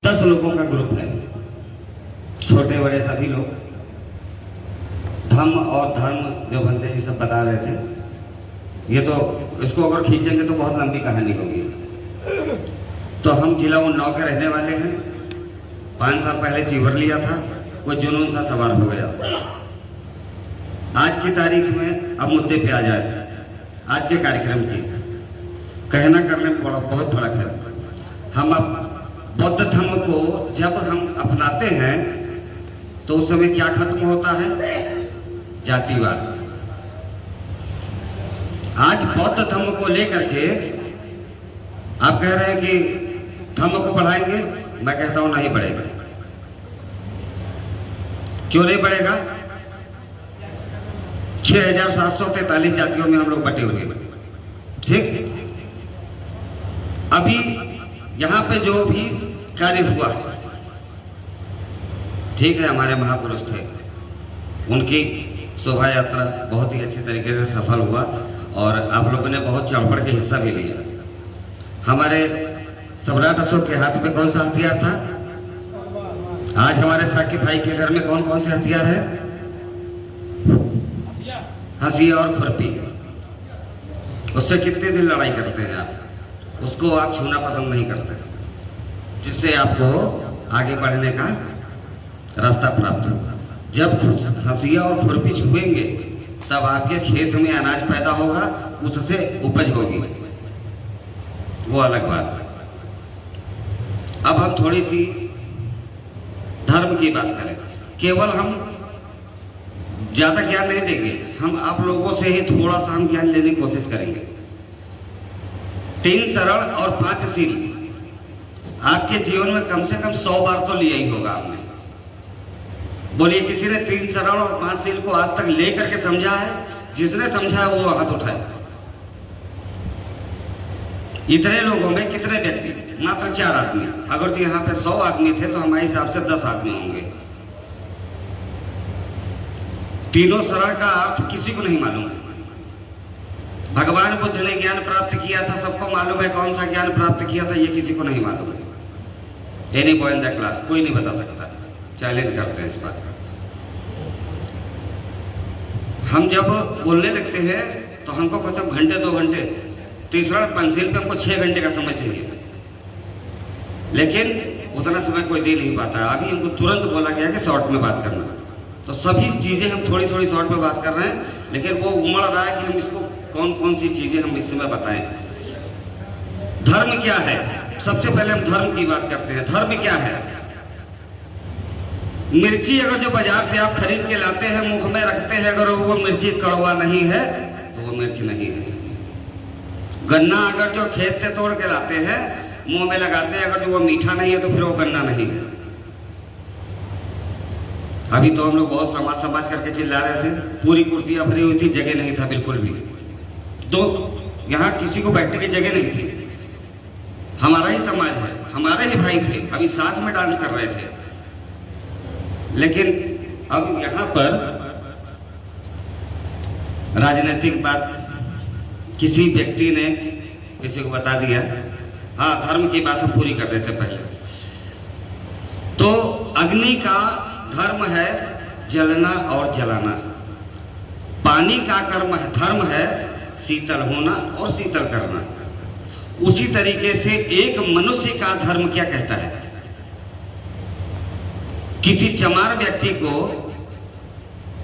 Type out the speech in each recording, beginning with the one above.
10 लोगों का ग्रुप है, छोटे बड़े सभी लोग। धम्म और धर्म जो बनते हैं ये सब बता रहे थे। ये तो इसको अगर खींचेंगे तो बहुत लंबी कहानी होगी। तो हम जिला उन्नाव के रहने वाले हैं। 5 साल पहले चीवर लिया था, कोई जुनून सा सवार हो गया। आज की तारीख में अब मुद्दे पे आ जाए, आज के कार्यक्रम की कहना करने में बहुत फर्क है। हम अब बौद्ध धर्म को जब हम अपनाते हैं तो उस समय क्या खत्म होता है? जातिवाद। आज बौद्ध धर्म को लेकर के आप कह रहे हैं कि धर्म को बढ़ाएंगे, मैं कहता हूं नहीं बढ़ेगा। क्यों नहीं बढ़ेगा? 6743 जातियों में हम लोग बटे हुए हैं, ठीक। अभी यहां पे जो भी कार्य हुआ, ठीक है, हमारे महापुरुष थे, उनकी शोभा यात्रा बहुत ही अच्छी तरीके से सफल हुआ और आप लोगों ने बहुत चढ़ बढ़ के हिस्सा भी लिया। हमारे सम्राट अशोक के हाथ में कौन सा हथियार था? आज हमारे साकिब भाई के घर में कौन कौन से हथियार है? हंसिया और खुरपी। उससे कितने दिन लड़ाई करते हैं आप? उसको आप छूना पसंद नहीं करते, जिससे आपको आगे बढ़ने का रास्ता प्राप्त होगा। जब हंसिया और खुरपी छुएंगे तब आपके खेत में अनाज पैदा होगा, उससे उपज होगी, वो अलग बात। अब हम थोड़ी सी धर्म की बात करें। केवल हम ज्यादा ज्ञान नहीं देंगे, हम आप लोगों से ही थोड़ा सा हम ज्ञान लेने की कोशिश करेंगे। 3 सरल और 5 शील आपके जीवन में कम से कम 100 बार तो लिया ही होगा आपने। बोलिए, किसी ने 3 सरल और 5 शील को आज तक लेकर के समझा है? जिसने समझा है वो हाथ उठाए। इतने लोगों में कितने व्यक्ति? मात्र 4 आदमी। अगर तो यहाँ पे 100 आदमी थे तो हमारे हिसाब से 10 आदमी होंगे। तीनों सरल का अर्थ किसी को नहीं मालूम है। भगवान बुद्ध ने ज्ञान प्राप्त किया था, सबको मालूम है। कौन सा ज्ञान प्राप्त किया था ये किसी को नहीं मालूम है। Any boy in the class, कोई नहीं बता सकता। चैलेंज करते हैं इस बात का। हम जब बोलने लगते हैं तो हमको कहते हैं घंटे 2 घंटे, तीसरा पेंसिल पे हमको 6 घंटे का समय चाहिए, लेकिन उतना समय कोई दे नहीं पाता। अभी हमको तुरंत बोला गया कि शॉर्ट में बात करना, तो सभी चीजें हम थोड़ी थोड़ी शॉर्ट में बात कर रहे हैं, लेकिन वो उमड़ रहा है कि हम इसको कौन कौन सी चीजें हम इस समय बताएं। धर्म क्या है? सबसे पहले हम धर्म की बात करते हैं। धर्म क्या है? मिर्ची अगर जो बाजार से आप खरीद के लाते हैं, मुख में रखते हैं, अगर वो मिर्ची कड़वा नहीं है तो वो मिर्च नहीं है। गन्ना अगर जो खेत से तोड़ के लाते हैं, मुंह में लगाते हैं, अगर जो वो मीठा नहीं है तो फिर वो गन्ना नहीं है। अभी तो हम लोग बहुत समाज करके चिल्ला रहे थे, पूरी कुर्सियां भरी हुई थी, जगह नहीं था बिल्कुल भी। तो यहाँ किसी को बैठने की जगह नहीं थी। हमारा ही समाज है, हमारे ही भाई थे, अभी साथ में डांस कर रहे थे। लेकिन अब यहाँ पर राजनीतिक बात किसी व्यक्ति ने किसी को बता दिया। हाँ, धर्म की बात हम पूरी कर देते पहले। तो अग्नि का धर्म है जलना और जलाना। पानी का कर्म है, धर्म है शीतल होना और शीतल करना। उसी तरीके से एक मनुष्य का धर्म क्या कहता है? किसी चमार व्यक्ति को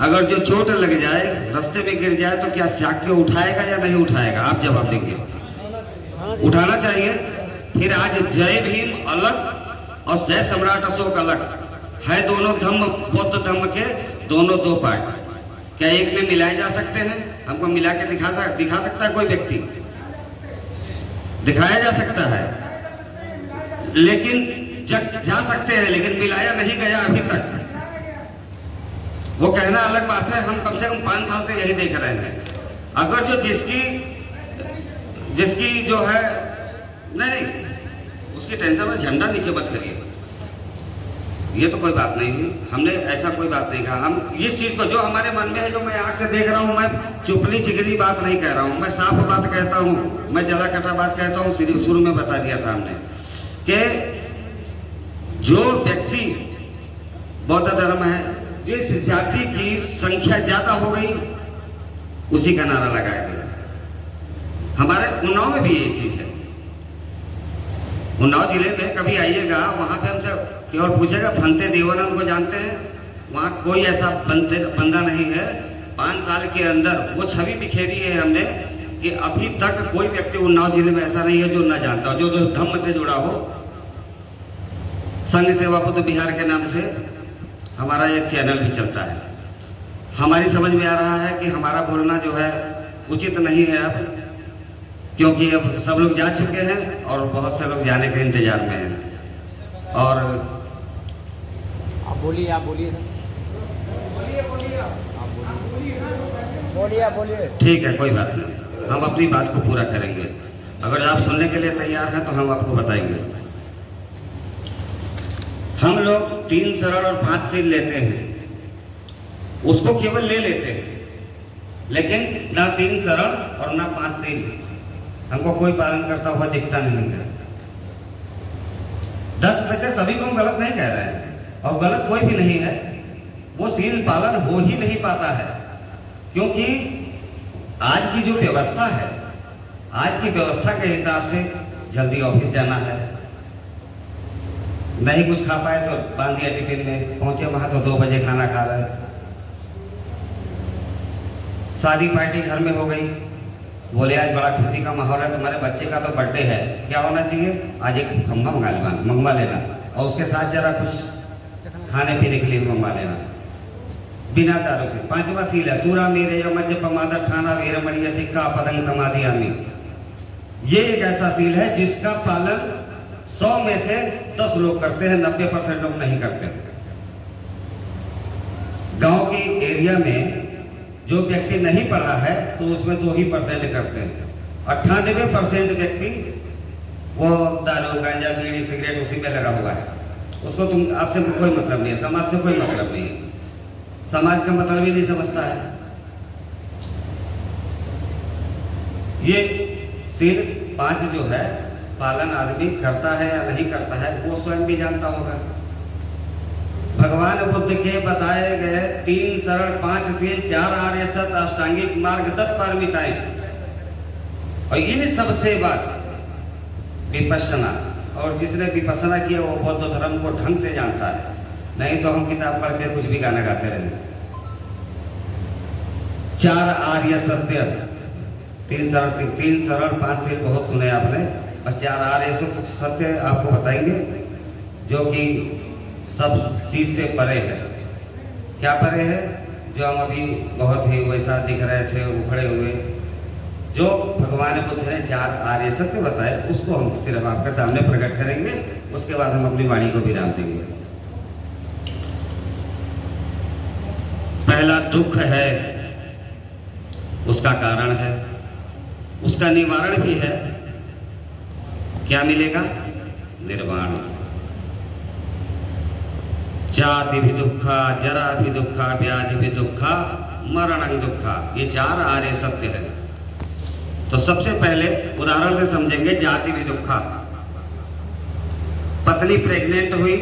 अगर जो चोट लग जाए, रास्ते में गिर जाए, तो क्या साक के उठाएगा या नहीं उठाएगा? आप जवाब देंगे। उठाना चाहिए। फिर आज जय भीम अलग और जय सम्राट अशोक अलग है। दोनों धर्म बौद्ध धर्म के दोनों 2 पार्ट। क्या एक में मिलाए जा सकते हैं? हमको मिला के दिखा सकता है कोई व्यक्ति? दिखाया जा सकता है, लेकिन जा सकते हैं, लेकिन मिलाया नहीं गया अभी तक। वो कहना अलग बात है। हम कम से कम 5 साल से यही देख रहे हैं। अगर जो जिसकी जो है नहीं, उसकी टेंशन में झंडा नीचे मत करिए, ये तो कोई बात नहीं हुई। हमने ऐसा कोई बात नहीं कहा। हम इस चीज को जो हमारे मन में है, जो मैं आंख से देख रहा हूँ, मैं चुपली चिगरी बात नहीं कह रहा हूँ, मैं साफ बात कहता हूँ, मैं जला कटा बात कहता हूँ। शुरू में बता दिया था हमने कि जो व्यक्ति बौद्ध धर्म है, जिस जाति की संख्या ज्यादा हो गई उसी का नारा लगाया गया। हमारे उन्नाव में भी ये चीज है। उन्नाव जिले में कभी आइएगा, वहां पे हमसे केवल पूछेगा फंते देवानंद को जानते हैं? वहां कोई ऐसा बंदा नहीं है। 5 साल के अंदर वो छवि बिखेरी है हमने कि अभी तक कोई व्यक्ति उन्नाव जिले में ऐसा नहीं है जो ना जानता हो, जो धम्म से जुड़ा हो। संघ सेवा बुद्ध बिहार के नाम से हमारा एक चैनल भी चलता है। हमारी समझ में आ रहा है कि हमारा बोलना जो है उचित नहीं है अब, क्योंकि अब सब लोग जा चुके हैं और बहुत से लोग जाने के इंतजार में हैं। और आप बोलिए ठीक है, कोई बात नहीं, हम अपनी बात को पूरा करेंगे। अगर आप सुनने के लिए तैयार हैं तो हम आपको बताएंगे। हम लोग 3 शरण और 5 सील लेते हैं, उसको केवल ले लेते हैं, लेकिन ना 3 शरण और ना 5 सील हमको कोई पालन करता हुआ दिखता नहीं है। 10 में से सभी को हम गलत नहीं कह रहे हैं, और गलत कोई भी नहीं है। वो सील पालन हो ही नहीं पाता है, क्योंकि आज की जो व्यवस्था है, आज की व्यवस्था के हिसाब से जल्दी ऑफिस जाना है, नहीं कुछ खा पाए तो बांध दिया टिफिन में, पहुंचे वहां तो 2 बजे खाना खा रहे हैं। शादी पार्टी घर में हो गई, बोले आज बड़ा खुशी का माहौल है, तुम्हारे बच्चे का तो बर्थडे है, क्या होना चाहिए? आज एक खम्भा मंगवा लेना, और उसके साथ जरा कुछ खाने पीने के लिए मंगवा लेना, बिना दारू के। 5वां सील है सूरा मेरे मज्ज पमादा ठाना वीरमणिय सिक्का पदंग समाधि आमी। ये एक ऐसा सील है जिसका पालन 100 में से 10 लोग करते हैं, 90% लोग नहीं करते। गांव के एरिया में जो व्यक्ति नहीं पढ़ा है तो उसमें 2% करते हैं। 98% व्यक्ति वो दारू गांजा बीड़ी सिगरेट उसी में लगा हुआ है। उसको आपसे कोई मतलब नहीं है, समाज से कोई मतलब नहीं है, समाज का मतलब ही नहीं समझता है। ये सील 5 जो है पालन आदमी करता है या नहीं करता है वो स्वयं भी जानता होगा। भगवान बुद्ध के बताए गए 3 शरण 5 सील 4 आर्य सत अष्टांगिक मार्ग 10 पारमिताएं, और इन सबसे बाद विपश्यना, और जिसने विपश्यना किया वो बौद्ध धर्म को ढंग से जानता है, नहीं तो हम किताब पढ़ के कुछ भी गाना गाते रहे। 4 आर्य सत्य, 3 शरण 5 सील बहुत सुने आपने, बस 4 आर्य सत्य आपको बताएंगे जो कि सब चीज से परे है। क्या परे है? जो हम अभी बहुत ही वैसा दिख रहे थे उखड़े हुए, जो भगवान बुद्ध ने 4 आर्य सत्य बताए उसको हम सिर्फ आपके सामने प्रकट करेंगे, उसके बाद हम अपनी वाणी को विराम देंगे। पहला दुख है, उसका कारण है, उसका निवारण भी है। क्या मिलेगा? निर्वाण। जाति भी दुखा, जरा भी दुखा, व्याधि भी दुखा, मरणं दुखा, ये 4 आर्य सत्य है। तो सबसे पहले उदाहरण से समझेंगे। जाति भी दुखा, पत्नी प्रेग्नेंट हुई,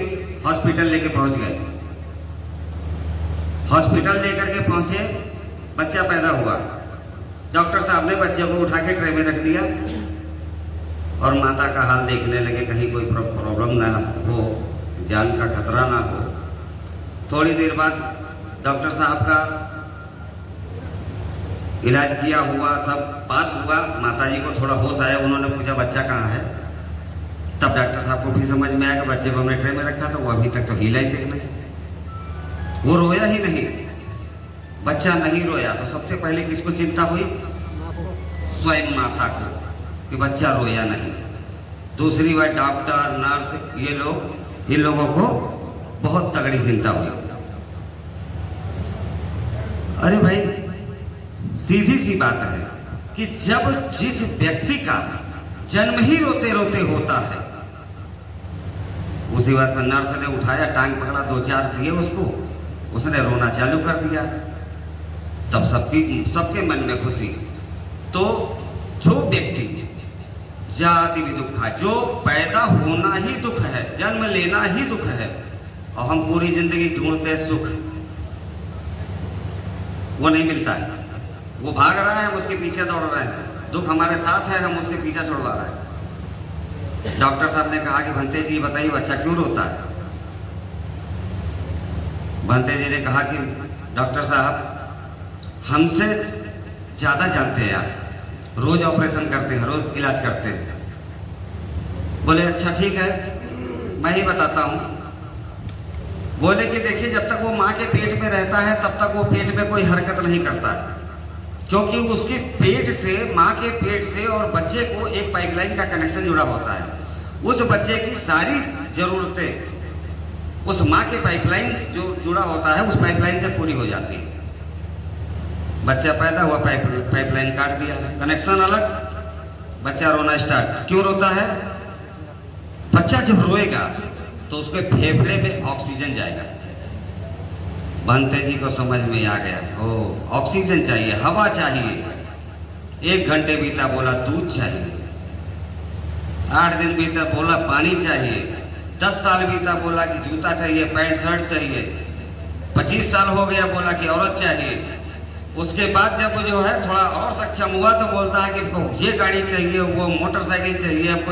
हॉस्पिटल लेके पहुंच गए, हॉस्पिटल लेकर के पहुंचे, बच्चा पैदा हुआ, डॉक्टर साहब ने बच्चे को उठा के ट्रे में रख दिया और माता का हाल देखने लगे कहीं कोई प्रॉब्लम ना हो, जान का खतरा ना हो। थोड़ी देर बाद डॉक्टर साहब का इलाज किया हुआ, सब पास हुआ, माताजी को थोड़ा होश आया, उन्होंने पूछा बच्चा कहाँ है? तब डॉक्टर साहब को भी समझ में आया कि बच्चे को हमने ट्रे में रखा था, वो अभी तक तो हिला ही तक नहीं, वो रोया ही नहीं, बच्चा नहीं रोया। तो सबसे पहले किसको चिंता हुई? स्वयं माता को, कि बच्चा रोया नहीं। दूसरी बार डॉक्टर, नर्स, ये लोग, इन लोगों को बहुत तगड़ी चिंता हुई। अरे भाई, सीधी सी बात है कि जब जिस व्यक्ति का जन्म ही रोते रोते होता है, उसी बात पर नर्स ने उठाया, टांग पकड़ा, 2-4 दिए उसको, उसने रोना चालू कर दिया। तब सबके मन में खुशी। तो जो व्यक्ति जाति भी दुख है। जो पैदा होना ही दुख है, जन्म लेना ही दुख है, और हम पूरी जिंदगी ढूंढते हैं सुख, वो नहीं मिलता है। वो भाग रहा है, हम उसके पीछे दौड़ रहे हैं। दुख हमारे साथ है, हम उससे पीछा छुड़वा रहे हैं। डॉक्टर साहब ने कहा कि भंते जी बताइए बच्चा क्यों रोता है। भंते जी ने कहा कि डॉक्टर साहब हमसे ज्यादा जानते हैं आप, रोज ऑपरेशन करते हैं, रोज इलाज करते हैं। बोले अच्छा ठीक है, मैं ही बताता हूं। बोले कि देखिए जब तक वो माँ के पेट में रहता है तब तक वो पेट में कोई हरकत नहीं करता है, क्योंकि उसके पेट से, माँ के पेट से और बच्चे को एक पाइपलाइन का कनेक्शन जुड़ा होता है। उस बच्चे की सारी जरूरतें उस माँ के पाइपलाइन जो जुड़ा होता है उस पाइपलाइन से पूरी हो जाती है। बच्चा पैदा हुआ, पाइपलाइन काट दिया, कनेक्शन अलग, बच्चा रोना स्टार्ट। क्यों रोता है? बच्चा जब रोएगा तो उसके फेफड़े में ऑक्सीजन जाएगा। भंते जी को समझ में आ गया, ओ ऑक्सीजन चाहिए, हवा चाहिए। 1 घंटे बीता, बोला दूध चाहिए। 8 दिन बीता, बोला पानी चाहिए। 10 साल बीता, बोला कि जूता चाहिए, पैंट शर्ट चाहिए। 25 साल हो गया, बोला कि औरत चाहिए। उसके बाद जब जो है थोड़ा और सक्षम हुआ तो बोलता है कि ये गाड़ी चाहिए, वो मोटरसाइकिल चाहिए, हमको